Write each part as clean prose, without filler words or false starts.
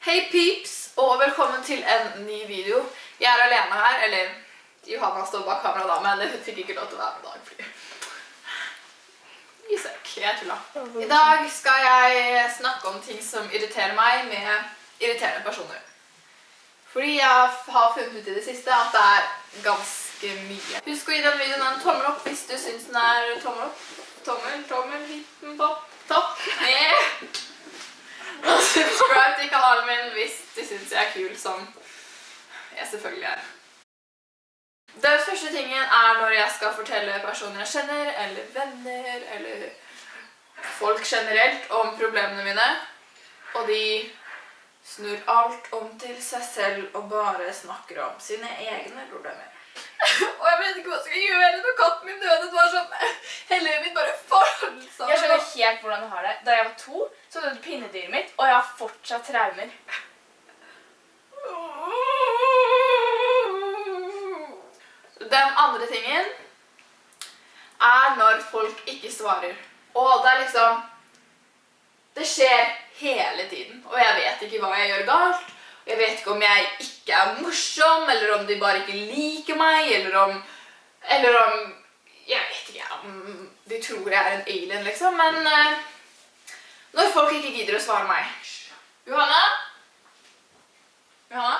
Hei peeps, og velkommen til en ny video. Jeg er alene her, eller Johanna står bak kamera da, men hun fikk ikke lov til å være med i dag, fordi jeg tuller. I dag skal jeg snakke om ting som irriterer meg med irriterende personer. Fordi jeg har funnet ut i det siste at det er ganske mye. Husk å gi den videoen en tommel opp hvis du synes den er tommel opp. Tommel, hitten på topp. Og subscribe til kanalen min hvis du synes jeg er kul, som jeg selvfølgelig er. Den første tingen er når jeg skal fortelle personer jeg kjenner, eller venner, eller folk generelt om problemene mine. Og de snur alt om til seg selv og bare snakker om sine egne problemer. Og jeg vet ikke hva jeg skal gjøre når katten min døde. Det var sånn, hele mitt bare forhold sammen. Jeg skjønner helt hvordan du har det. Da jeg var 2, så døde pinnedyret mitt, og jeg har fortsatt traumer. Den andre tingen er når folk ikke svarer. Og det er liksom, det skjer hele tiden, og jeg vet ikke hva jeg gjør galt. Jeg vet ikke om jeg ikke er morsom, eller om de bare ikke liker meg, eller om jeg vet ikke, om de tror jeg er en alien liksom, men når folk ikke gidder å svare meg. Johanna? Johanna?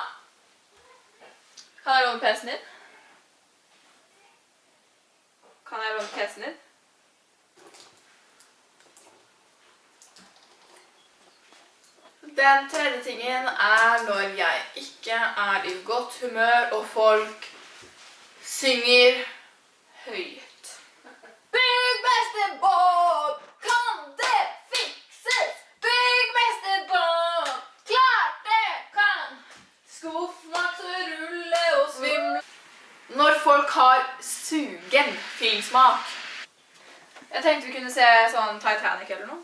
Kan jeg låne PC-en din? Kan jeg låne PC-en din? Den tredje tingen er når jeg ikke er i godt humør, og folk synger høyt. Byggbesterbåt, kan det fikses? Byggbesterbåt, klart det kan. Skuffmakse, rulle og svimle. Når folk har sugen filmsmak. Jeg tenkte vi kunne se sånn Titanic eller noe.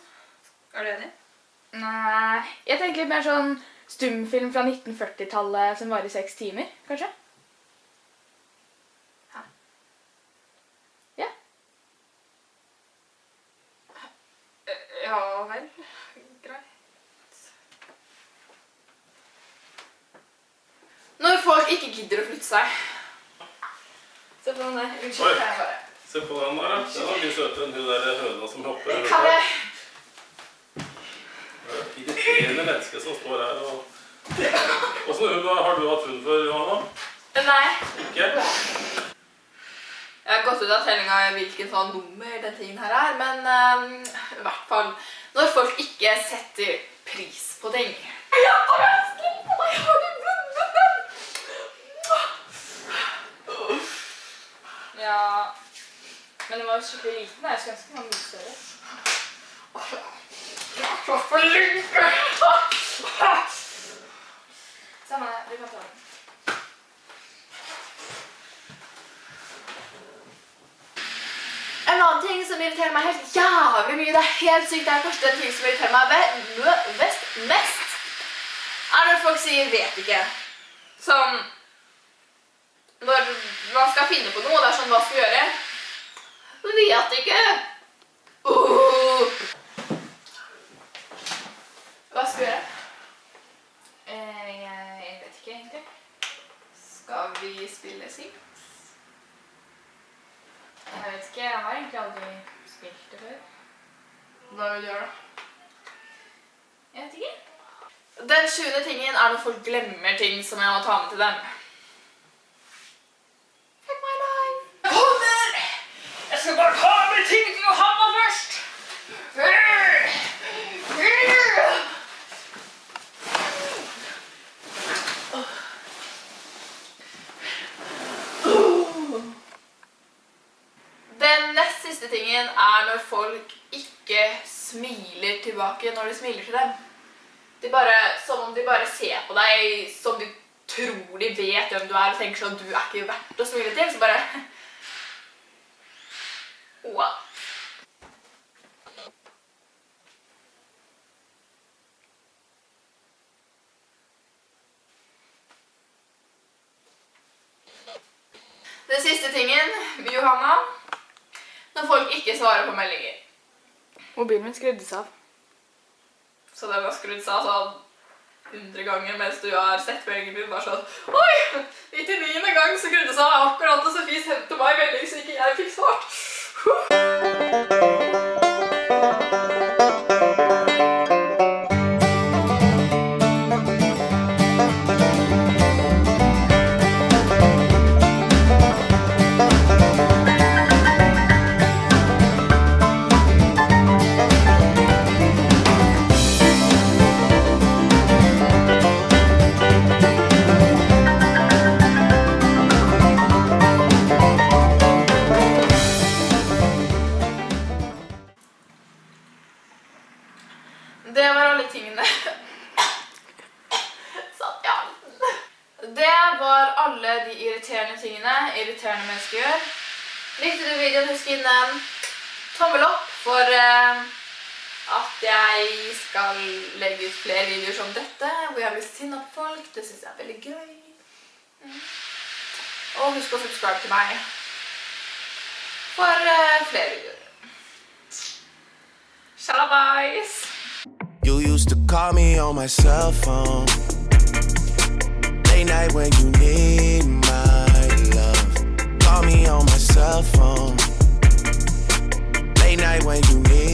Er du enig? Nei, jeg tenker litt mer sånn stumfilm fra 1940-tallet som var i 6 timer, kanskje? Hæ? Ja. Ja vel, greit. Når folk ikke gidder å flytte seg. Se på den der, unnskyld, kan jeg bare. Se på den der, den er mye søtere enn hun der høna som hopper. Kan jeg? Irriterende menneske som står her og... Hvordan hund har du hatt hund før, Johanna? Nei. Ikke? Jeg har gått ut av tellinga hvilken sånn nummer den tingen her er, men i hvert fall når folk ikke setter pris på ting. Ja, bare skriv på meg, har du vunnet den? Ja, men det var jo skikkelig liten, jeg skulle ønske den var mye større. Så flink! Samme, du kan ta den. En annen ting som irriterer meg helt jævlig mye, det er helt sykt, det er kanskje den ting som irriterer meg mest, er når folk sier vet ikke. Som når man skal finne på noe, det er sånn hva skal vi gjøre? Vet ikke. Hva skal vi gjøre? Jeg vet ikke egentlig. Skal vi spille Sims? Jeg vet ikke, jeg har egentlig aldri spilt det før. Hva vil du gjøre da? Jeg vet ikke. Den 7. tingen er når folk glemmer ting som jeg må ta med til dem. Fuck my life! Kommer! Jeg skal bare ta med ting til Johanna først! Den nest siste tingen er når folk ikke smiler tilbake når de smiler til dem. Som om de bare ser på deg, som de tror de vet hvem du er, og tenker sånn, du er ikke verdt å smile til, så bare... Wow. Den siste tingen, Johanna, når folk ikke svarer på meldinger. Mobilen min skruddes av. Så den har skrudd seg sånn 100 ganger mens du har sett på egen lyd bare sånn oi, 99. gang så kunne du sa akkurat at Sofie sendte meg melding så ikke jeg fikk svart. Det var alle tingene. Satt i halsen. Det var alle de irriterende tingene irriterende mennesker gjør. Likte du videoen, husk inn en tommel opp for at jeg skal legge ut flere videoer som dette, hvor jeg blir sinnet på folk. Det synes jeg er veldig gøy. Og husk å subscribe til meg for flere videoer. Shalabais! You used to call me on my cell phone late night when you need my love. Call me on my cell phone late night when you need